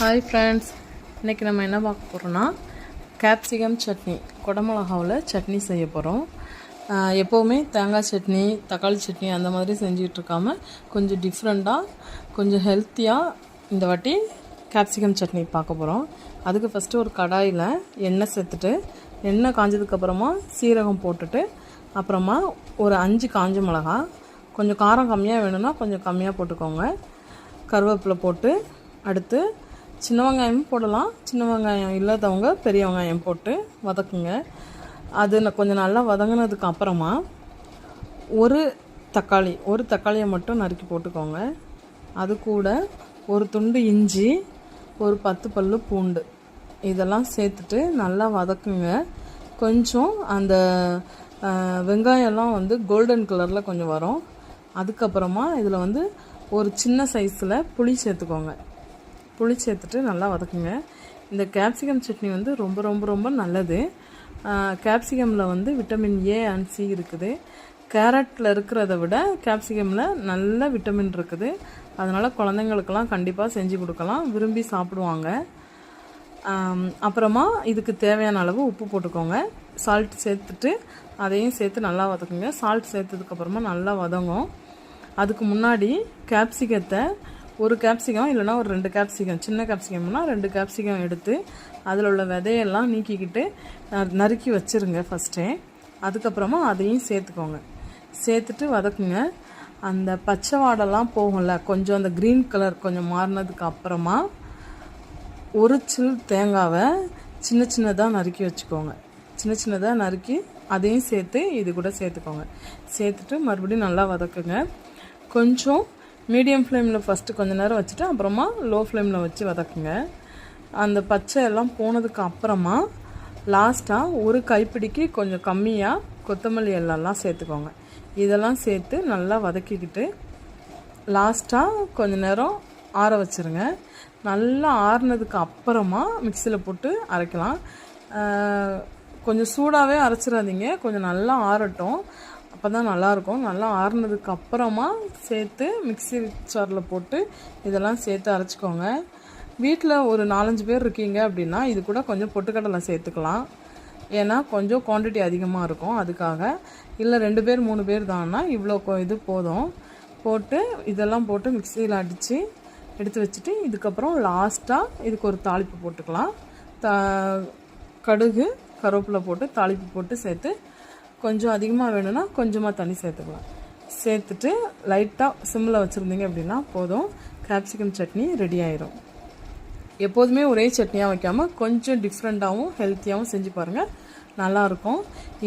Hi friends, இன்றைக்கி நம்ம என்ன பார்க்க போகிறோன்னா கேப்சிகம் சட்னி, குடமிளகாவில் சட்னி செய்ய போகிறோம். எப்போவுமே தேங்காய் சட்னி, தக்காளி சட்னி அந்த மாதிரி செஞ்சிகிட்ருக்காம கொஞ்சம் டிஃப்ரெண்ட்டாக, கொஞ்சம் ஹெல்த்தியாக இந்த வாட்டி கேப்சிகம் சட்னி பார்க்க போகிறோம். அதுக்கு ஃபஸ்ட்டு ஒரு கடாயில் எண்ணெய் சேர்த்துட்டு, எண்ணெய் காஞ்சதுக்கப்புறமா சீரகம் போட்டுட்டு, அப்புறமா ஒரு 5 காஞ்ச மிளகா, கொஞ்சம் காரம் கம்மியாக வேணும்னா கொஞ்சம் கம்மியாக போட்டுக்கோங்க. கருவேப்பிலை போட்டு, அடுத்து சின்ன வெங்காயமும் போடலாம், சின்ன வெங்காயம் இல்லாதவங்க பெரிய வெங்காயம் போட்டு வதக்குங்க. அது கொஞ்சம் நல்லா வதங்கினதுக்கு அப்புறமா ஒரு தக்காளியை மட்டும் நறுக்கி போட்டுக்கோங்க. அது கூட ஒரு துண்டு இஞ்சி, ஒரு 10 பல்லு பூண்டு இதெல்லாம் சேர்த்துட்டு நல்லா வதக்குங்க. கொஞ்சம் அந்த வெங்காயம்லாம் கோல்டன் கலரில் கொஞ்சம் வரும். அதுக்கப்புறமா இதில் ஒரு சின்ன சைஸில் புளி சேர்த்துக்கோங்க. புளி சேர்த்துட்டு நல்லா வதக்குங்க. இந்த கேப்சிகம் சட்னி ரொம்ப ரொம்ப ரொம்ப நல்லது. கேப்சிகமில் விட்டமின் ஏ அண்ட் சி இருக்குது. கேரட்டில் இருக்கிறத விட கேப்சிகமில் நல்ல விட்டமின் இருக்குது. அதனால் குழந்தைங்களுக்கெல்லாம் கண்டிப்பாக செஞ்சு கொடுக்கலாம், விரும்பி சாப்பிடுவாங்க. அப்புறமா இதுக்கு தேவையான அளவு உப்பு போட்டுக்கோங்க. சால்ட் சேர்த்துட்டு அதையும் சேர்த்து நல்லா வதக்குங்க. சால்ட் சேர்த்ததுக்கப்புறமா நல்லா வதங்கும். அதுக்கு முன்னாடி கேப்சிகத்தை ஒரு கேப்சிகம் இல்லைனா ஒரு 2 கேப்சிகம், சின்ன கேப்சிகம்னா 2 கேப்சிகம் எடுத்து அதில் உள்ள விதையெல்லாம் நீக்கிக்கிட்டு நறுக்கி வச்சுருங்க ஃபஸ்ட்டே. அதுக்கப்புறமா அதையும் சேர்த்துக்கோங்க. சேர்த்துட்டு வதக்குங்க. அந்த பச்சை வாடெல்லாம் போகும்ல, கொஞ்சம் அந்த க்ரீன் கலர் கொஞ்சம் மாறினதுக்கு அப்புறமா ஒரு சில் தேங்காவை சின்ன சின்னதாக நறுக்கி வச்சுக்கோங்க. சின்ன சின்னதாக நறுக்கி அதையும் சேர்த்து இது கூட சேர்த்துக்கோங்க. சேர்த்துட்டு மறுபடியும் நல்லா வதக்குங்க. கொஞ்சம் மீடியம் ஃப்ளேமில் ஃபஸ்ட்டு கொஞ்சம் நேரம் வச்சுட்டு அப்புறமா லோ ஃப்ளேமில் வச்சு வதக்குங்க. அந்த பச்சை எல்லாம் போனதுக்கு அப்புறமா லாஸ்ட்டாக ஒரு கைப்பிடிக்கு கொஞ்சம் கம்மியாக கொத்தமல்லி எல்லாம் சேர்த்துக்கோங்க. இதெல்லாம் சேர்த்து நல்லா வதக்கிக்கிட்டு லாஸ்ட்டாக கொஞ்சம் நேரம் ஆற வச்சுருங்க. நல்லா ஆறுனதுக்கு அப்புறமா மிக்சியில் போட்டு அரைக்கலாம். கொஞ்சம் சூடாகவே அரைச்சிடாதீங்க, கொஞ்சம் நல்லா ஆறட்டும், அப்போ தான் நல்லாயிருக்கும். நல்லா ஆறுனதுக்கு அப்புறமா சேர்த்து மிக்ஸி ஜாரில் போட்டு இதெல்லாம் சேர்த்து அரைச்சிக்கோங்க. வீட்டில் ஒரு 4-5 பேர் இருக்கீங்க அப்படின்னா இது கூட கொஞ்சம் பொட்டுக்கடலை சேர்த்துக்கலாம், ஏன்னா கொஞ்சம் குவான்டிட்டி அதிகமாக இருக்கும் அதுக்காக. இல்லை 2 பேர் 3 பேர் தான்னா இவ்வளோ இது போதும். போட்டு இதெல்லாம் போட்டு மிக்சியில் அடித்து எடுத்து வச்சுட்டு இதுக்கப்புறம் லாஸ்ட்டாக இதுக்கு ஒரு தாளிப்பு போட்டுக்கலாம். கடுகு கருவேப்பிலை போட்டு தாளிப்பு போட்டு சேர்த்து கொஞ்சம் அதிகமாக வேணும்னா கொஞ்சமாக தண்ணி சேர்த்துக்கலாம். சேர்த்துட்டு லைட்டாக சிம்மில் வச்சுருந்தீங்க அப்படின்னா போதும், கேப்சிகம் சட்னி ரெடி ஆயிரும். எப்போதுமே ஒரே சட்னியாக வைக்காமல் கொஞ்சம் டிஃப்ரெண்ட்டாகவும் ஹெல்த்தியாகவும் செஞ்சு பாருங்கள், நல்லாயிருக்கும்.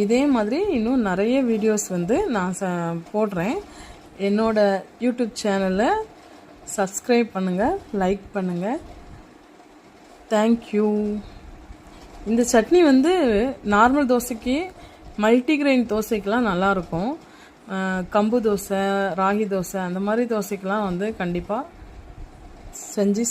இதே மாதிரி இன்னும் நிறைய வீடியோஸ் நான் போடுறேன். என்னோடய யூடியூப் சேனலை சப்ஸ்கிரைப் பண்ணுங்கள், லைக் பண்ணுங்கள். தேங்க்யூ. இந்த சட்னி நார்மல் தோசைக்கு, மல்டிகிரெயின் தோசைக்கெலாம் நல்லாயிருக்கும். கம்பு தோசை, ராகி தோசை அந்த மாதிரி தோசைக்கெலாம் கண்டிப்பாக செஞ்சு